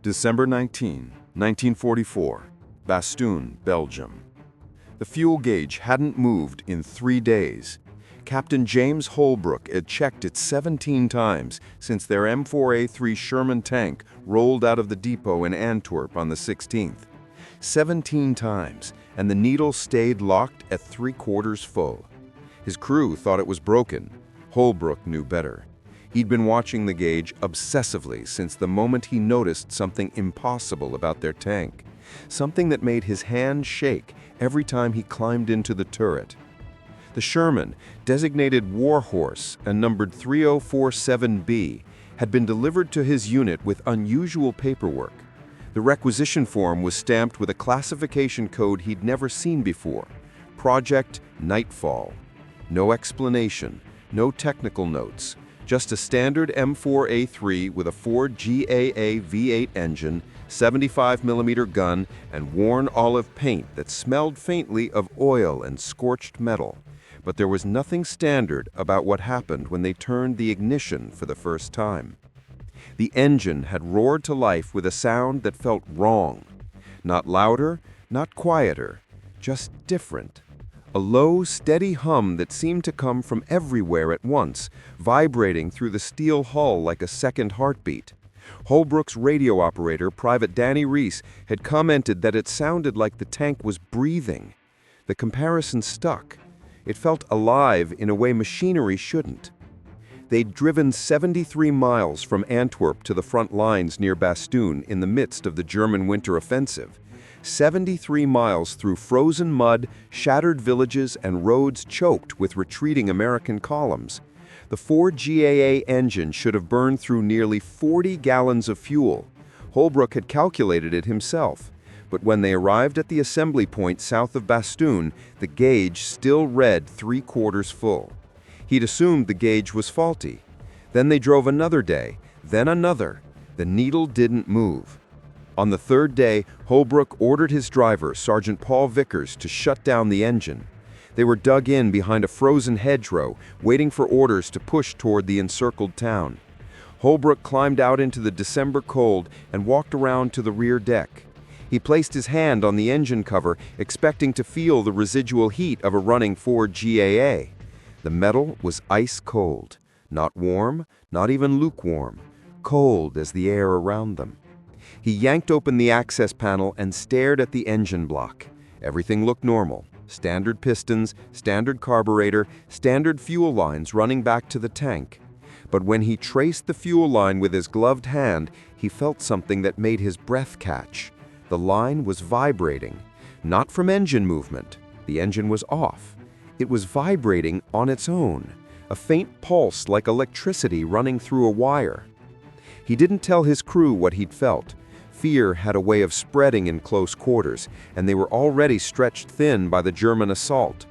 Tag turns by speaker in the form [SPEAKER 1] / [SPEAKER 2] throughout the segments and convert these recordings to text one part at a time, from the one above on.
[SPEAKER 1] December 19, 1944, Bastogne, Belgium. The fuel gauge hadn't moved in 3 days. Captain James Holbrook had checked it 17 times since their M4A3 Sherman tank rolled out of the depot in Antwerp on the 16th. 17 times, and the needle stayed locked at 3/4 full. His crew thought it was broken. Holbrook knew better. He'd been watching the gauge obsessively since the moment he noticed something impossible about their tank, something that made his hand shake every time he climbed into the turret. The Sherman, designated Warhorse and numbered 3047B, had been delivered to his unit with unusual paperwork. The requisition form was stamped with a classification code he'd never seen before: Project Nightfall. No explanation, no technical notes. Just a standard M4A3 with a Ford GAA V8 engine, 75mm gun, and worn olive paint that smelled faintly of oil and scorched metal. But there was nothing standard about what happened when they turned the ignition for the first time. The engine had roared to life with a sound that felt wrong. Not louder, not quieter, just different. A low, steady hum that seemed to come from everywhere at once, vibrating through the steel hull like a second heartbeat. Holbrook's radio operator, Private Danny Reese, had commented that it sounded like the tank was breathing. The comparison stuck. It felt alive in a way machinery shouldn't. They'd driven 73 miles from Antwerp to the front lines near Bastogne in the midst of the German winter offensive. 73 miles through frozen mud, shattered villages, and roads choked with retreating American columns. The Ford GAA engine should have burned through nearly 40 gallons of fuel. Holbrook had calculated it himself. But when they arrived at the assembly point south of Bastogne, the gauge still read 3/4 full. He'd assumed the gauge was faulty. Then they drove another day, then another. The needle didn't move. On the third day, Holbrook ordered his driver, Sergeant Paul Vickers, to shut down the engine. They were dug in behind a frozen hedgerow, waiting for orders to push toward the encircled town. Holbrook climbed out into the December cold and walked around to the rear deck. He placed his hand on the engine cover, expecting to feel the residual heat of a running Ford GAA. The metal was ice cold, not warm, not even lukewarm, cold as the air around them. He yanked open the access panel and stared at the engine block. Everything looked normal. Standard pistons, standard carburetor, standard fuel lines running back to the tank. But when he traced the fuel line with his gloved hand, he felt something that made his breath catch. The line was vibrating, not from engine movement. The engine was off. It was vibrating on its own, a faint pulse like electricity running through a wire. He didn't tell his crew what he'd felt. Fear had a way of spreading in close quarters, and they were already stretched thin by the German assault.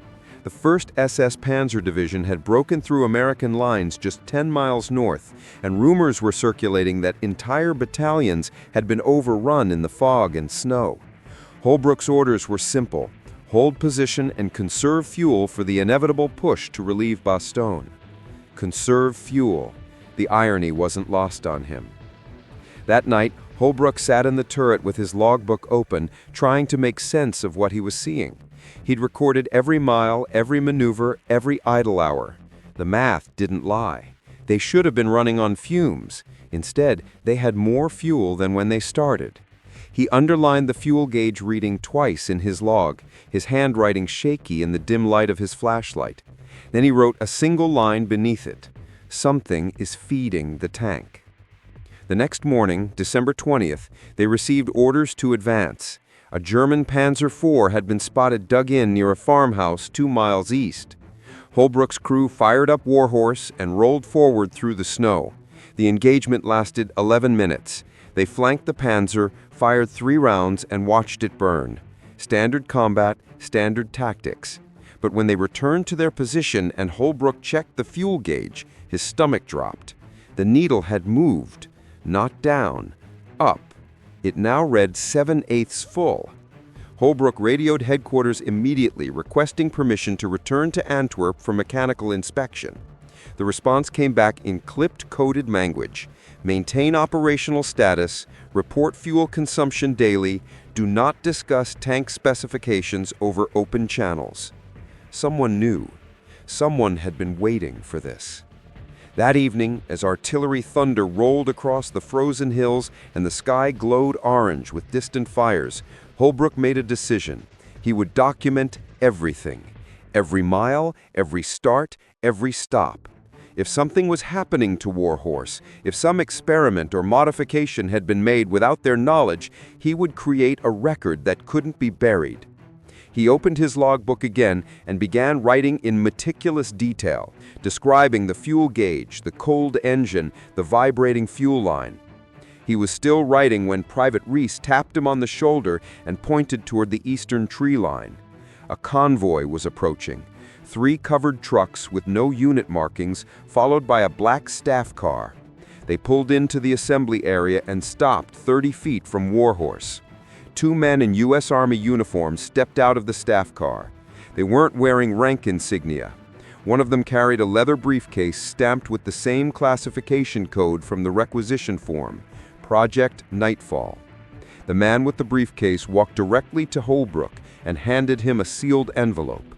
[SPEAKER 1] The 1st SS Panzer Division had broken through American lines just 10 miles north, and rumors were circulating that entire battalions had been overrun in the fog and snow. Holbrook's orders were simple: hold position and conserve fuel for the inevitable push to relieve Bastogne. Conserve fuel. The irony wasn't lost on him. That night, Holbrook sat in the turret with his logbook open, trying to make sense of what he was seeing. He'd recorded every mile, every maneuver, every idle hour. The math didn't lie. They should have been running on fumes. Instead, they had more fuel than when they started. He underlined the fuel gauge reading twice in his log, his handwriting shaky in the dim light of his flashlight. Then he wrote a single line beneath it: "Something is feeding the tank." The next morning, December 20th, they received orders to advance. A German Panzer IV had been spotted dug in near a farmhouse 2 miles east. Holbrook's crew fired up Warhorse and rolled forward through the snow. The engagement lasted 11 minutes. They flanked the Panzer, fired 3 rounds, and watched it burn. Standard combat, standard tactics. But when they returned to their position and Holbrook checked the fuel gauge, his stomach dropped. The needle had moved. Not down, up. It now read 7/8 full. Holbrook radioed headquarters immediately, requesting permission to return to Antwerp for mechanical inspection.
[SPEAKER 2] The response came back in clipped, coded language. Maintain operational status, report fuel consumption daily, do not discuss tank specifications over open channels. Someone knew. Someone had been waiting for this. That evening, as artillery thunder rolled across the frozen hills and the sky glowed orange with distant fires, Holbrook made a decision. He would document everything. Every mile, every start, every stop. If something was happening to Warhorse, if some experiment or modification had been made without their knowledge, he would create a record that couldn't be buried. He opened his logbook again and began writing in meticulous detail, describing the fuel gauge, the cold engine, the vibrating fuel line. He was still writing when Private Reese tapped him on the shoulder and pointed toward the eastern tree line. A convoy was approaching. 3 covered trucks with no unit markings, followed by a black staff car. They pulled into the assembly area and stopped 30 feet from Warhorse. 2 men in U.S. Army uniforms stepped out of the staff car. They weren't wearing rank insignia. One of them carried a leather briefcase stamped with the same classification code from the requisition form, Project Nightfall. The man with the briefcase walked directly to Holbrook and handed him a sealed envelope.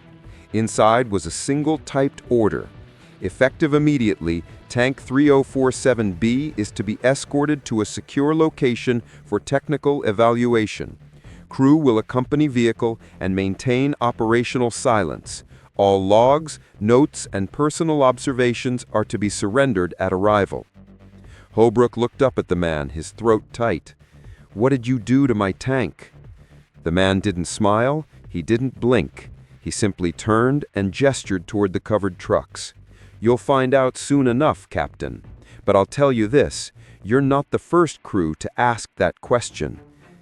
[SPEAKER 2] Inside was a single typed order. Effective immediately, Tank 3047B is to be escorted to a secure location for technical evaluation. Crew will accompany vehicle and maintain operational silence. All logs, notes, and personal observations are to be surrendered at arrival. Holbrook looked up at the man, his throat tight. "What did you do to my tank?" The man didn't smile, he didn't blink. He simply turned and gestured toward the covered trucks. "You'll find out soon enough, Captain. But I'll tell you this, you're not the first crew to ask that question.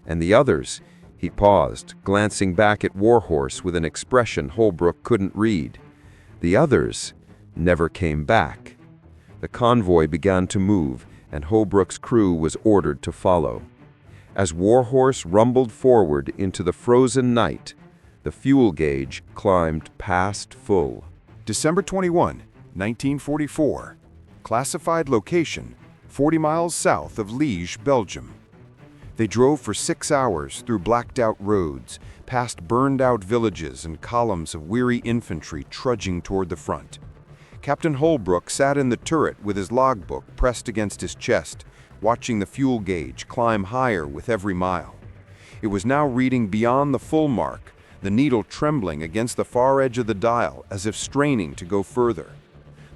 [SPEAKER 2] And the others," he paused, glancing back at Warhorse with an expression Holbrook couldn't read. "The others never came back." The convoy began to move, and Holbrook's crew was ordered to follow. As Warhorse rumbled forward into the frozen night, the fuel gauge climbed past full.
[SPEAKER 1] December 21, 1944. Classified location, 40 miles south of Liège, Belgium. They drove for 6 hours through blacked-out roads, past burned-out villages and columns of weary infantry trudging toward the front. Captain Holbrook sat in the turret with his logbook pressed against his chest, watching the fuel gauge climb higher with every mile. It was now reading beyond the full mark, the needle trembling against the far edge of the dial as if straining to go further.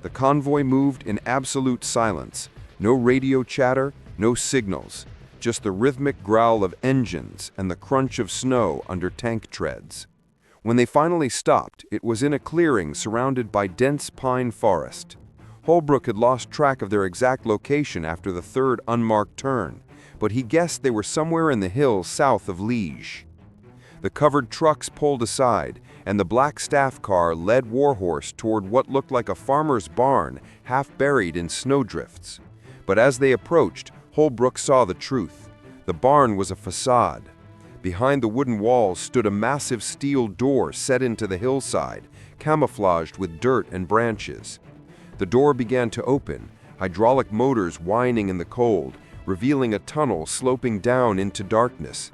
[SPEAKER 1] The convoy moved in absolute silence, no radio chatter, no signals, just the rhythmic growl of engines and the crunch of snow under tank treads. When they finally stopped, it was in a clearing surrounded by dense pine forest. Holbrook had lost track of their exact location after the third unmarked turn, but he guessed they were somewhere in the hills south of Liège. The covered trucks pulled aside, and the black staff car led Warhorse toward what looked like a farmer's barn, half buried in snowdrifts. But as they approached, Holbrook saw the truth. The barn was a facade. Behind the wooden walls stood a massive steel door set into the hillside, camouflaged with dirt and branches. The door began to open, hydraulic motors whining in the cold, revealing a tunnel sloping down into darkness.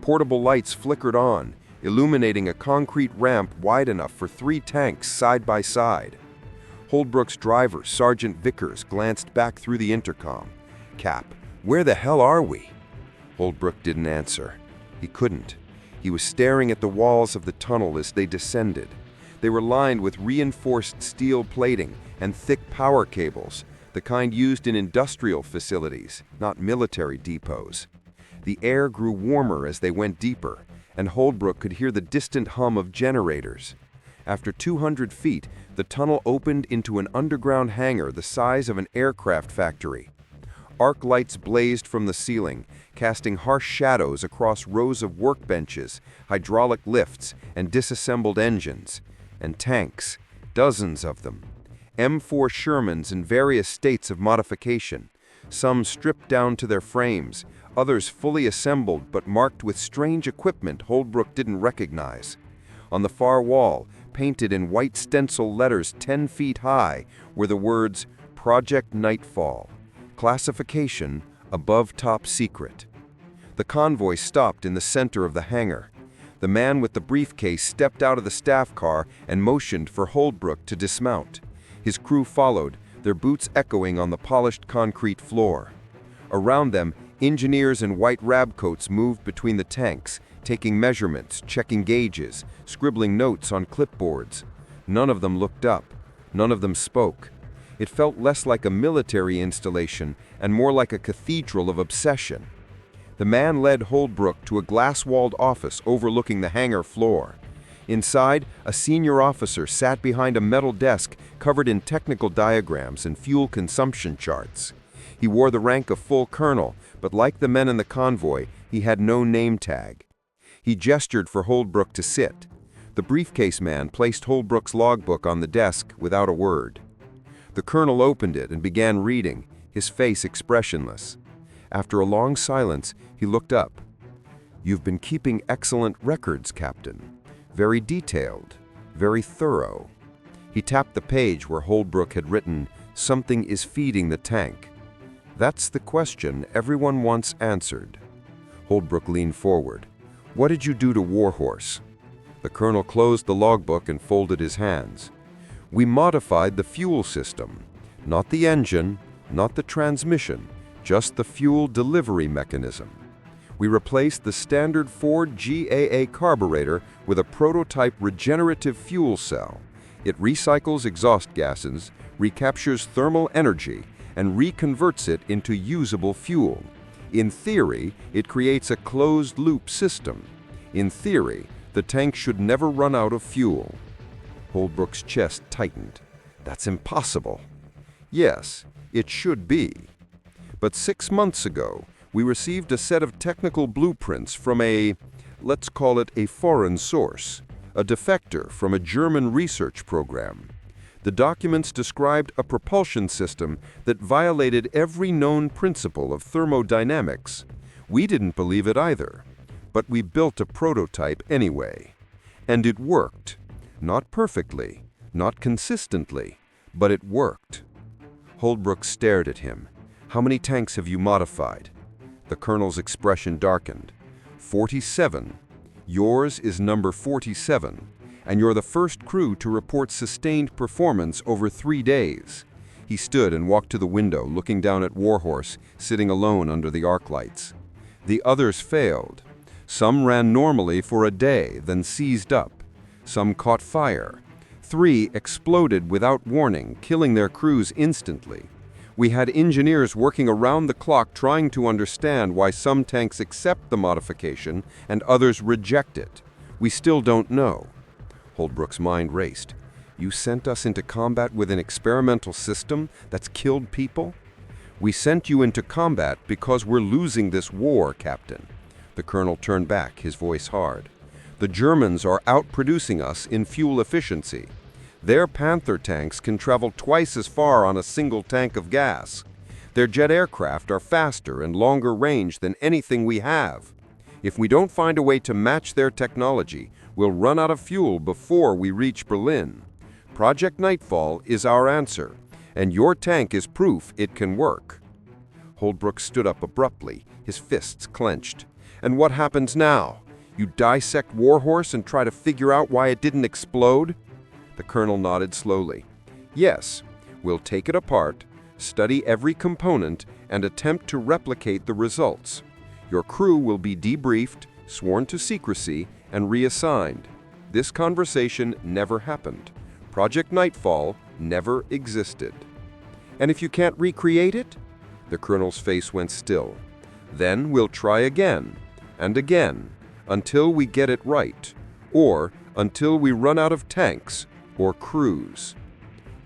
[SPEAKER 1] Portable lights flickered on, illuminating a concrete ramp wide enough for 3 tanks side by side. Holbrook's driver, Sergeant Vickers, glanced back through the intercom. "Cap, where the hell are we?" Holbrook didn't answer. He couldn't. He was staring at the walls of the tunnel as they descended. They were lined with reinforced steel plating and thick power cables, the kind used in industrial facilities, not military depots. The air grew warmer as they went deeper, and Holbrook could hear the distant hum of generators. After 200 feet, the tunnel opened into an underground hangar the size of an aircraft factory. Arc lights blazed from the ceiling, casting harsh shadows across rows of workbenches, hydraulic lifts, and disassembled engines. And tanks, dozens of them. M4 Shermans in various states of modification, some stripped down to their frames, others fully assembled but marked with strange equipment Holbrook didn't recognize. On the far wall,
[SPEAKER 2] painted in white stencil letters 10 feet high, were the words, Project Nightfall. Classification, above top secret. The convoy stopped in the center of the hangar. The man with the briefcase stepped out of the staff car and motioned for Holbrook to dismount. His crew followed, their boots echoing on the polished concrete floor. Around them, engineers in white lab coats moved between the tanks, taking measurements, checking gauges, scribbling notes on clipboards. None of them looked up. None of them spoke. It felt less like a military installation and more like a cathedral of obsession. The man led Holbrook to a glass-walled office overlooking the hangar floor. Inside, a senior officer sat behind a metal desk covered in technical diagrams and fuel consumption charts. He wore the rank of full colonel, but like the men in the convoy, he had no name tag. He gestured for Holbrook to sit. The briefcase man placed Holbrook's logbook on the desk without a word. The colonel opened it and began reading, his face expressionless. After a long silence, he looked up. "You've been keeping excellent records, Captain. Very detailed, very thorough." He tapped the page where Holbrook had written, "Something is feeding the tank." "That's the question everyone wants answered." Holbrook leaned forward. "What did you do to Warhorse?" The colonel closed the logbook and folded his hands. "We modified the fuel system. Not the engine, not the transmission, just the fuel delivery mechanism. We replaced the standard Ford GAA carburetor with a prototype regenerative fuel cell. It recycles exhaust gases, recaptures thermal energy, and reconverts it into usable fuel. In theory, it creates a closed-loop system. In theory, the tank should never run out of fuel." Holbrook's chest tightened. "That's impossible." "Yes, it should be. But 6 months ago, we received a set of technical blueprints from let's call it a foreign source, a defector from a German research program. The documents described a propulsion system that violated every known principle of thermodynamics. We didn't believe it either, but we built a prototype anyway. And it worked. Not perfectly, not consistently, but it worked." Holbrook stared at him. "How many tanks have you modified?" The colonel's expression darkened. 47. Yours is number 47, and you're the first crew to report sustained performance over 3 days." He stood and walked to the window, looking down at Warhorse, sitting alone under the arc lights. "The others failed. Some ran normally for a day, then seized up. Some caught fire. 3 exploded without warning, killing their crews instantly. We had engineers working around the clock trying to understand why some tanks accept the modification and others reject it. We still don't know." Holbrook's mind raced. "You sent us into combat with an experimental system that's killed people?" "We sent you into combat because we're losing this war, Captain." The colonel turned back, his voice hard. "The Germans are outproducing us in fuel efficiency. Their Panther tanks can travel twice as far on a single tank of gas. Their jet aircraft are faster and longer range than anything we have. If we don't find a way to match their technology, we'll run out of fuel before we reach Berlin. Project Nightfall is our answer, and your tank is proof it can work." Holbrook stood up abruptly, his fists clenched. "And what happens now? You dissect Warhorse and try to figure out why it didn't explode?" The colonel nodded slowly. "Yes, we'll take it apart, study every component, and attempt to replicate the results. Your crew will be debriefed, sworn to secrecy, and reassigned. This conversation never happened. Project Nightfall never existed." "And if you can't recreate it?" The colonel's face went still. "Then we'll try again, and again, until we get it right, or until we run out of tanks or crews."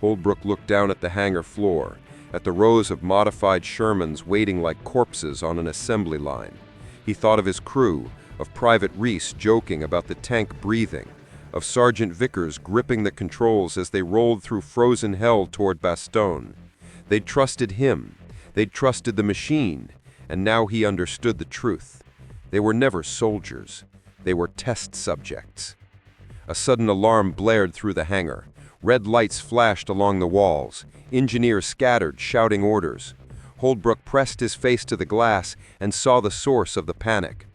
[SPEAKER 2] Holbrook looked down at the hangar floor, at the rows of modified Shermans waiting like corpses on an assembly line. He thought of his crew, of Private Reese joking about the tank breathing, of Sergeant Vickers gripping the controls as they rolled through frozen hell toward Bastogne. They'd trusted him, they'd trusted the machine, and now he understood the truth. They were never soldiers, they were test subjects. A sudden alarm blared through the hangar. Red lights flashed along the walls. Engineers scattered, shouting orders. Holbrook pressed his face to the glass and saw the source of the panic.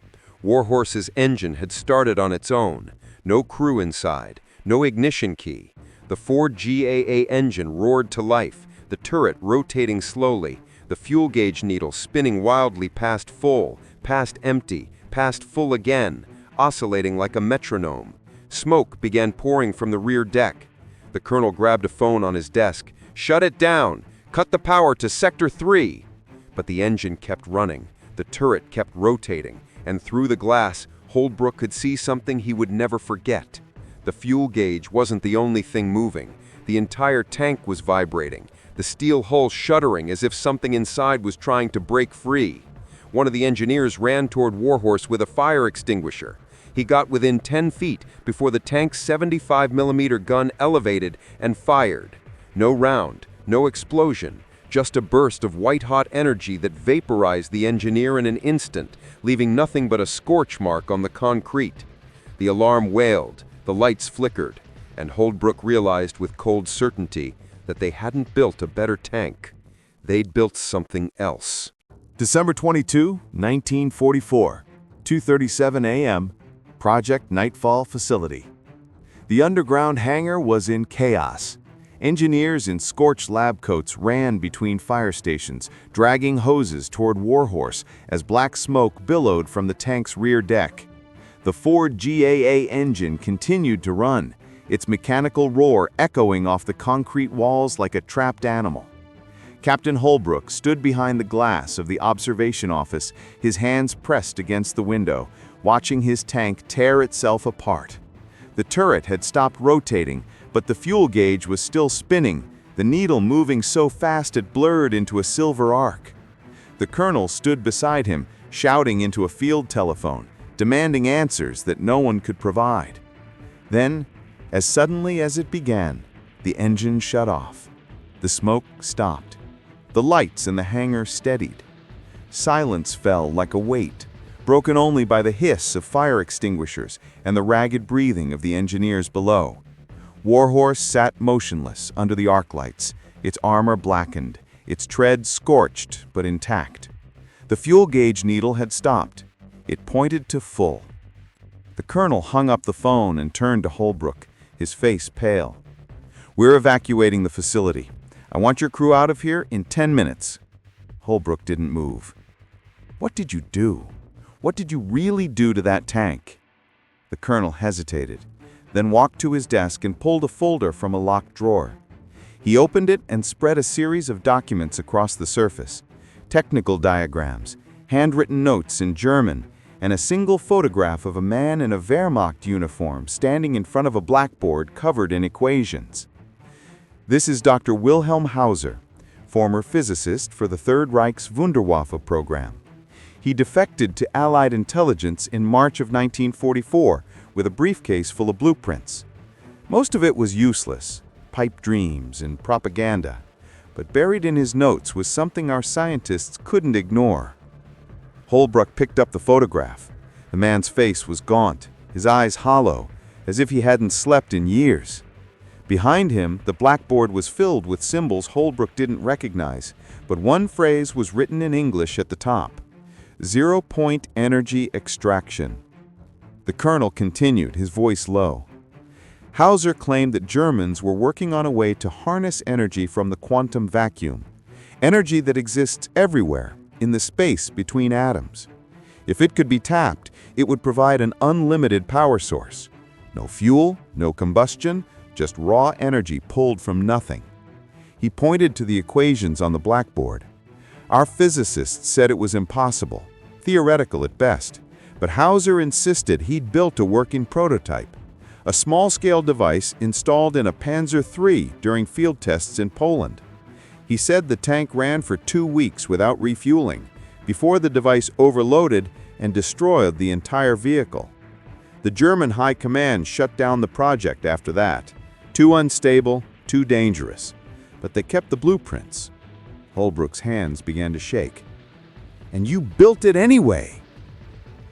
[SPEAKER 2] Warhorse's engine had started on its own. No crew inside, no ignition key. The Ford GAA engine roared to life, the turret rotating slowly, the fuel gauge needle spinning wildly past full, past empty, past full again, oscillating like a metronome. Smoke began pouring from the rear deck. The colonel grabbed a phone on his desk. "Shut it down! Cut the power to Sector 3!" But the engine kept running, the turret kept rotating, and through the glass, Holbrook could see something he would never forget. The fuel gauge wasn't the only thing moving. The entire tank was vibrating, the steel hull shuddering as if something inside was trying to break free. One of the engineers ran toward Warhorse with a fire extinguisher. He got within 10 feet before the tank's 75mm gun elevated and fired. No round, no explosion, just a burst of white-hot energy that vaporized the engineer in an instant, leaving nothing but a scorch mark on the concrete. The alarm wailed, the lights flickered, and Holbrook realized with cold certainty that they hadn't built a better tank. They'd built something else.
[SPEAKER 1] December 22, 1944, 2:37 a.m., Project Nightfall facility. The underground hangar was in chaos. Engineers in scorched lab coats ran between fire stations, dragging hoses toward Warhorse as black smoke billowed from the tank's rear deck. The Ford GAA engine continued to run, its mechanical roar echoing off the concrete walls like a trapped animal. Captain Holbrook stood behind the glass of the observation office, his hands pressed against the window, watching his tank tear itself apart. The turret had stopped rotating, but the fuel gauge was still spinning, the needle moving so fast it blurred into a silver arc. The colonel stood beside him, shouting into a field telephone, demanding answers that no one could provide. Then, as suddenly as it began, the engine shut off. The smoke stopped. The lights in the hangar steadied. Silence fell like a weight, broken only by the hiss of fire extinguishers and the ragged breathing of the engineers below. Warhorse sat motionless under the arc lights, its armor blackened, its tread scorched but intact. The fuel gauge needle had stopped. It pointed to full. The colonel hung up the phone and turned to Holbrook, his face pale. "We're evacuating the facility. I want your crew out of here in 10 minutes. Holbrook didn't move. "What did you do? What did you really do to that tank?" The colonel hesitated, then walked to his desk and pulled a folder from a locked drawer. He opened it and spread a series of documents across the surface. Technical diagrams, handwritten notes in German, and a single photograph of a man in a Wehrmacht uniform standing in front of a blackboard covered in equations. "This is Dr. Wilhelm Hauser, former physicist for the Third Reich's Wunderwaffe program. He defected to Allied intelligence in March of 1944 with a briefcase full of blueprints. Most of it was useless, pipe dreams and propaganda, but buried in his notes was something our scientists couldn't ignore." Holbrook picked up the photograph. The man's face was gaunt, his eyes hollow, as if he hadn't slept in years. Behind him, the blackboard was filled with symbols Holbrook didn't recognize, but one phrase was written in English at the top: 0-point energy extraction. The colonel continued, his voice low. Hauser claimed that Germans were working on a way to harness energy from the quantum vacuum, energy that exists everywhere, in the space between atoms. If it could be tapped, it would provide an unlimited power source. No fuel, no combustion, just raw energy pulled from nothing. He pointed to the equations on the blackboard. Our physicists said it was impossible, theoretical at best, but Hauser insisted he'd built a working prototype, a small-scale device installed in a Panzer III during field tests in Poland. He said the tank ran for 2 weeks without refueling, before the device overloaded and destroyed the entire vehicle. The German High Command shut down the project after that. Too unstable, too dangerous. But they kept the blueprints. Holbrook's hands began to shake. "And you built it anyway!"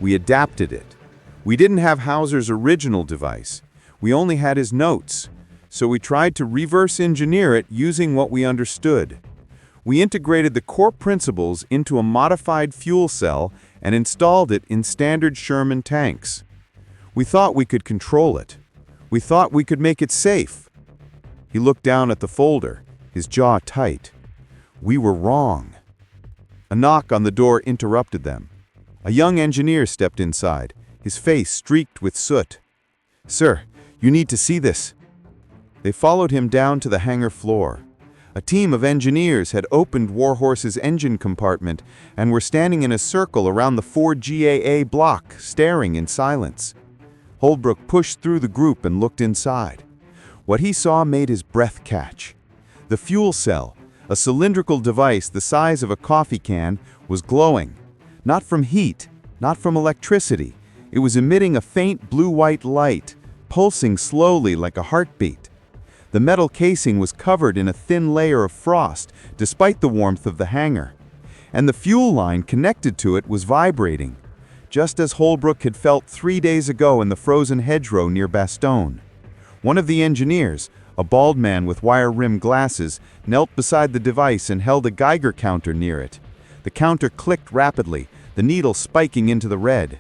[SPEAKER 1] "We adapted it. We didn't have Hauser's original device.
[SPEAKER 3] We only had his notes, so we tried to reverse engineer it using what we understood. We integrated the core principles into a modified fuel cell and installed it in standard Sherman tanks. We thought we could control it. We thought we could make it safe. He looked down at the folder, his jaw tight. We were wrong. A knock on the door interrupted them. A young engineer stepped inside, his face streaked with soot. "Sir, you need to see this." They followed him down to the hangar floor. A team of engineers had opened Warhorse's engine compartment and were standing in a circle around the 4GAA block, staring in silence. Holbrook pushed through the group and looked inside. What he saw made his breath catch. The fuel cell, a cylindrical device the size of a coffee can, was glowing. Not from heat, not from electricity. It was emitting a faint blue-white light, pulsing slowly like a heartbeat. The metal casing was covered in a thin layer of frost, despite the warmth of the hangar. And the fuel line connected to it was vibrating, just as Holbrook had felt 3 days ago in the frozen hedgerow near Bastogne. One of the engineers, a bald man with wire-rimmed glasses, knelt beside the device and held a Geiger counter near it. The counter clicked rapidly, the needle spiking into the red.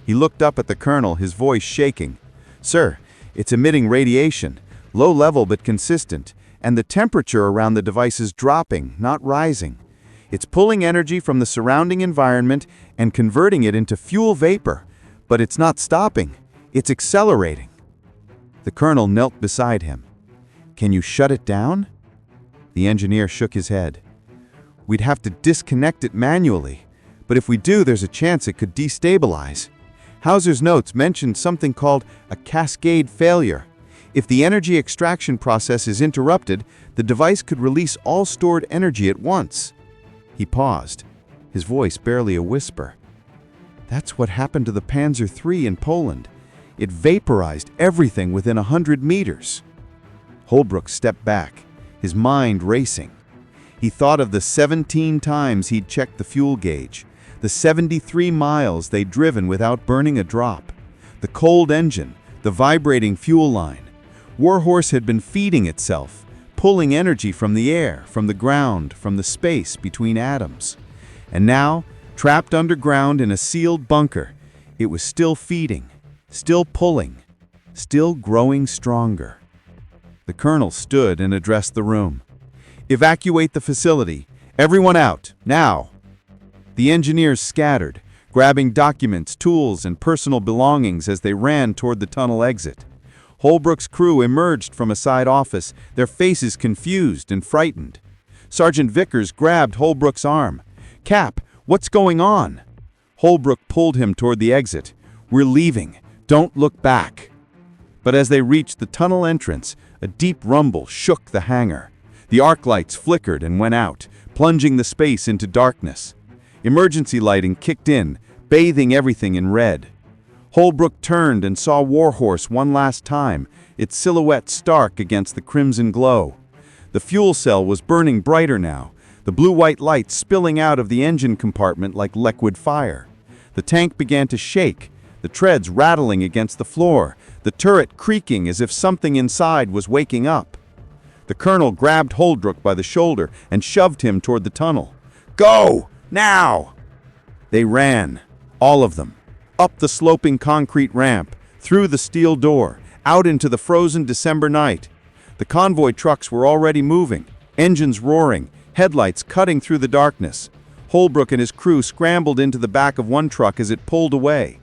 [SPEAKER 3] He looked up at the colonel, his voice shaking. "Sir, it's emitting radiation. Low level but consistent, and the temperature around the device is dropping, not rising. It's pulling energy from the surrounding environment and converting it into fuel vapor, but it's not stopping, it's accelerating." The colonel knelt beside him. "Can you shut it down?" The engineer shook his head. "We'd have to disconnect it manually, but if we do, there's a chance it could destabilize. Hauser's notes mentioned something called a cascade failure. If the energy extraction process is interrupted, the device could release all stored energy at once." He paused, his voice barely a whisper. "That's what happened to the Panzer III in Poland. It vaporized everything within 100 meters." Holbrook stepped back, his mind racing. He thought of the 17 times he'd checked the fuel gauge, the 73 miles they'd driven without burning a drop, the cold engine, the vibrating fuel line. Warhorse had been feeding itself, pulling energy from the air, from the ground, from the space between atoms. And now, trapped underground in a sealed bunker, it was still feeding, still pulling, still growing stronger. The colonel stood and addressed the room. "Evacuate the facility. Everyone out, now." The engineers scattered, grabbing documents, tools, and personal belongings as they ran toward the tunnel exit. Holbrook's crew emerged from a side office, their faces confused and frightened. Sergeant Vickers grabbed Holbrook's arm. "Cap, what's going on?" Holbrook pulled him toward the exit. "We're leaving. Don't look back." But as they reached the tunnel entrance, a deep rumble shook the hangar. The arc lights flickered and went out, plunging the space into darkness. Emergency lighting kicked in, bathing everything in red. Holbrook turned and saw Warhorse one last time, its silhouette stark against the crimson glow. The fuel cell was burning brighter now, the blue-white light spilling out of the engine compartment like liquid fire. The tank began to shake, the treads rattling against the floor, the turret creaking as if something inside was waking up. The colonel grabbed Holbrook by the shoulder and shoved him toward the tunnel. "Go! Now!" They ran, all of them, up the sloping concrete ramp, through the steel door, out into the frozen December night. The convoy trucks were already moving, engines roaring, headlights cutting through the darkness. Holbrook and his crew scrambled into the back of one truck as it pulled away.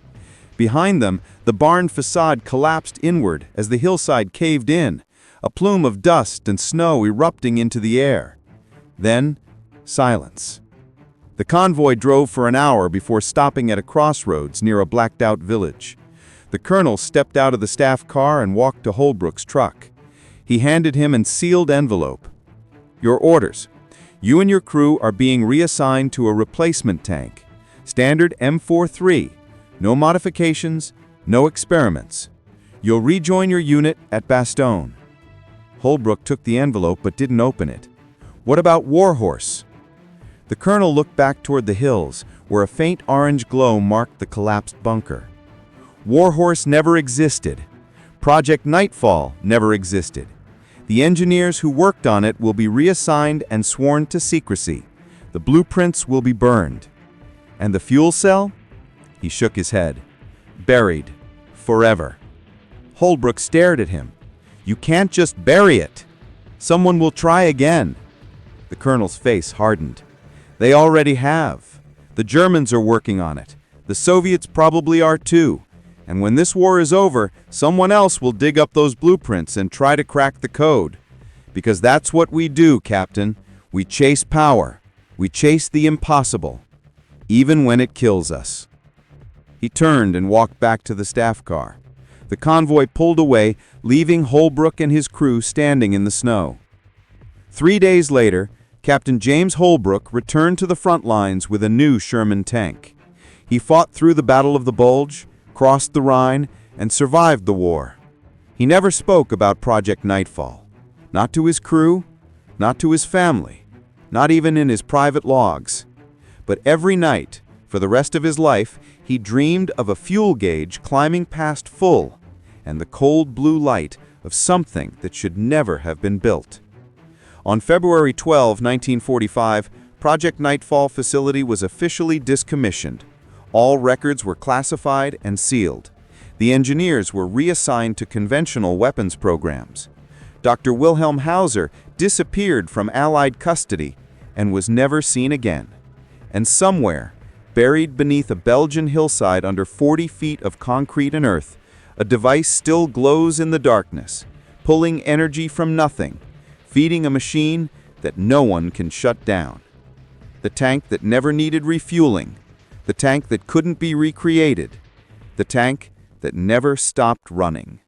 [SPEAKER 3] Behind them, the barn facade collapsed inward as the hillside caved in, a plume of dust and snow erupting into the air. Then, silence. The convoy drove for an hour before stopping at a crossroads near a blacked-out village. The colonel stepped out of the staff car and walked to Holbrook's truck. He handed him a sealed envelope. "Your orders. You and your crew are being reassigned to a replacement tank. Standard M43. No modifications, no experiments. You'll rejoin your unit at Bastogne." Holbrook took the envelope but didn't open it. "What about Warhorse?" The colonel looked back toward the hills, where a faint orange glow marked the collapsed bunker. "Warhorse never existed. Project Nightfall never existed. The engineers who worked on it will be reassigned and sworn to secrecy. The blueprints will be burned. And the fuel cell? He shook his head. Buried. Forever. Holbrook stared at him. You can't just bury it. Someone will try again. The colonel's face hardened. They already have. The Germans are working on it. The Soviets probably are too. And when this war is over, someone else will dig up those blueprints and try to crack the code. Because that's what we do, Captain. We chase power. We chase the impossible. Even when it kills us. He turned and walked back to the staff car. The convoy pulled away, leaving Holbrook and his crew standing in the snow. 3 days later, Captain James Holbrook returned to the front lines with a new Sherman tank. He fought through the Battle of the Bulge, crossed the Rhine, and survived the war. He never spoke about Project Nightfall. Not to his crew, not to his family, not even in his private logs. But every night, for the rest of his life, he dreamed of a fuel gauge climbing past full and the cold blue light of something that should never have been built. On February 12, 1945, Project Nightfall facility was officially discommissioned. All records were classified and sealed. The engineers were reassigned to conventional weapons programs. Dr. Wilhelm Hauser disappeared from Allied custody and was never seen again. And somewhere, buried beneath a Belgian hillside under 40 feet of concrete and earth, a device still glows in the darkness, pulling energy from nothing, feeding a machine that no one can shut down. The tank that never needed refueling, the tank that couldn't be recreated, the tank that never stopped running.